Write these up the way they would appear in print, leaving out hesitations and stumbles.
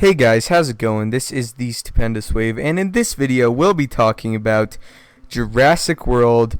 Hey guys, how's it going? This is the Stupendous Wave, and in this video we'll be talking about Jurassic World,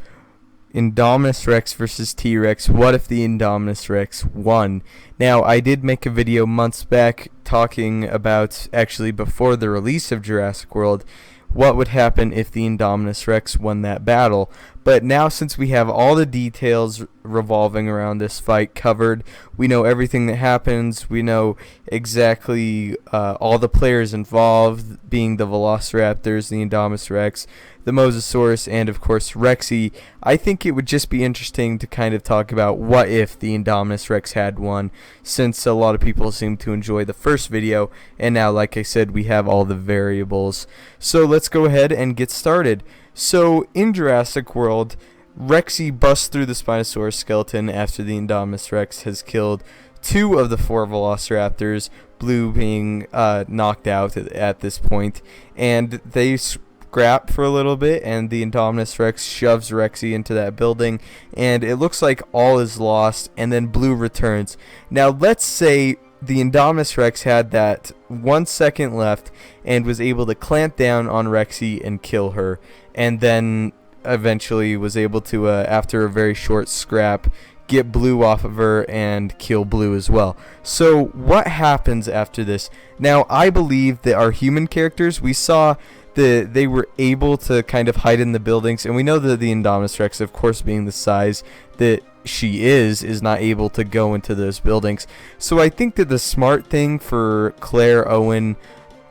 Indominus Rex versus T-Rex. What if the Indominus Rex won? Now, I did make a video months back talking about, actually before the release of Jurassic World, what would happen if the Indominus Rex won that battle. But now, since we have all the details revolving around this fight covered, we know everything that happens, we know exactly all the players involved, being the Velociraptors, the Indominus Rex, the Mosasaurus, and of course Rexy. I think it would just be interesting to kind of talk about what if the Indominus Rex had won, since a lot of people seem to enjoy the first video, and now, like I said, we have all the variables. So let's go ahead and get started. So in Jurassic World, Rexy busts through the Spinosaurus skeleton after the Indominus Rex has killed two of the four Velociraptors, Blue being knocked out at this point, and they scrap for a little bit, and the Indominus Rex shoves Rexy into that building, and it looks like all is lost, and then Blue returns. Now let's say the Indominus Rex had that 1 second left and was able to clamp down on Rexy and kill her, and then eventually was able to, after a very short scrap, get Blue off of her and kill Blue as well. So what happens after this? Now, I believe that our human characters, we saw that they were able to kind of hide in the buildings, and we know that the Indominus Rex, of course, being the size that she is not able to go into those buildings. So I think that the smart thing for Claire, Owen,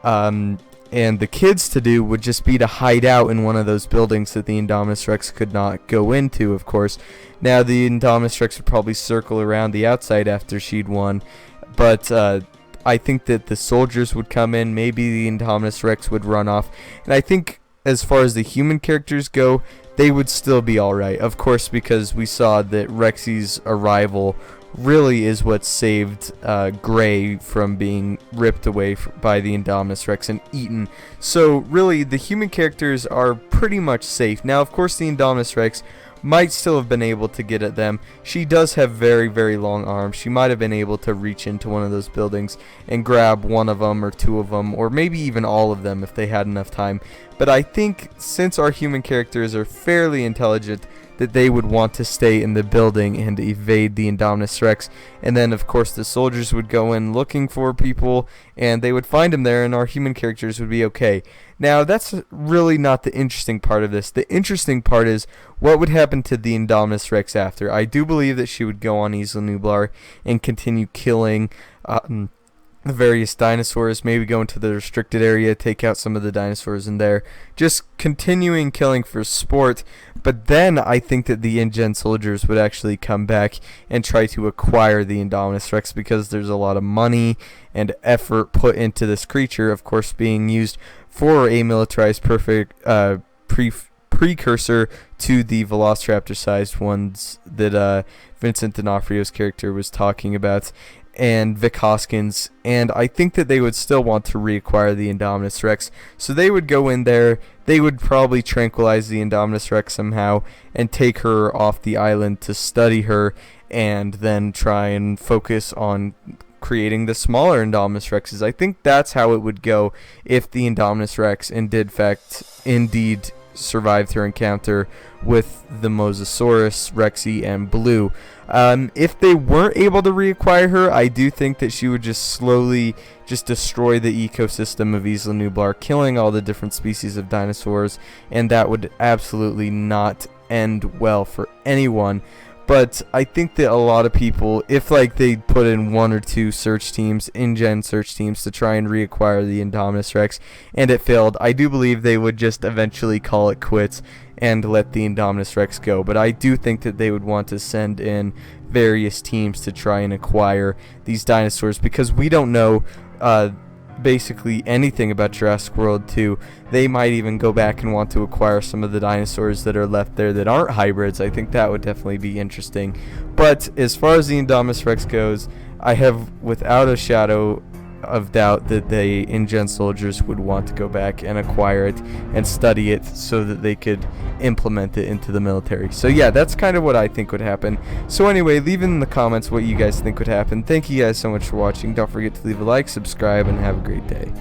and the kids to do would just be to hide out in one of those buildings that the Indominus Rex could not go into, of course. Now, the Indominus Rex would probably circle around the outside after she'd won, but I think that the soldiers would come in, maybe the Indominus Rex would run off, and I think as far as the human characters go, they would still be alright, of course, because we saw that Rexy's arrival really is what saved Gray from being ripped away by the Indominus Rex and eaten. So really, the human characters are pretty much safe. Now, of course, the Indominus Rex might still have been able to get at them. She does have very, very long arms. She might have been able to reach into one of those buildings and grab one of them or two of them, or maybe even all of them if they had enough time. But I think since our human characters are fairly intelligent, that they would want to stay in the building and evade the Indominus Rex, and then of course the soldiers would go in looking for people, and they would find him there, and our human characters would be okay. Now, that's really not the interesting part of this. The interesting part is what would happen to the Indominus Rex after. I do believe that she would go on Isla Nublar and continue killing the various dinosaurs, maybe go into the restricted area, take out some of the dinosaurs in there, just continuing killing for sport. But then I think that the InGen soldiers would actually come back and try to acquire the Indominus Rex, because there's a lot of money and effort put into this creature, of course being used for a militarized precursor to the Velociraptor-sized ones that Vincent D'Onofrio's character was talking about, and Vic Hoskins, and I think that they would still want to reacquire the Indominus Rex. So they would go in there, they would probably tranquilize the Indominus Rex somehow and take her off the island to study her, and then try and focus on creating the smaller Indominus Rexes. I think that's how it would go if the Indominus Rex indeed survived her encounter with the Mosasaurus, Rexy, and Blue. If they weren't able to reacquire her, I do think that she would just slowly destroy the ecosystem of Isla Nublar, killing all the different species of dinosaurs, and that would absolutely not end well for anyone. But I think that a lot of people, if they put in one or two search teams, InGen search teams, to try and reacquire the Indominus Rex, and it failed, I do believe they would just eventually call it quits and let the Indominus Rex go. But I do think that they would want to send in various teams to try and acquire these dinosaurs, because we don't know basically anything about Jurassic World 2. They might even go back and want to acquire some of the dinosaurs that are left there that aren't hybrids. I think that would definitely be interesting. But as far as the Indominus Rex goes, I have without a shadow of doubt that the InGen soldiers would want to go back and acquire it and study it so that they could implement it into the military. So yeah, that's kind of what I think would happen. So anyway, leave in the comments what you guys think would happen. Thank you guys so much for watching. Don't forget to leave a like, subscribe, and have a great day.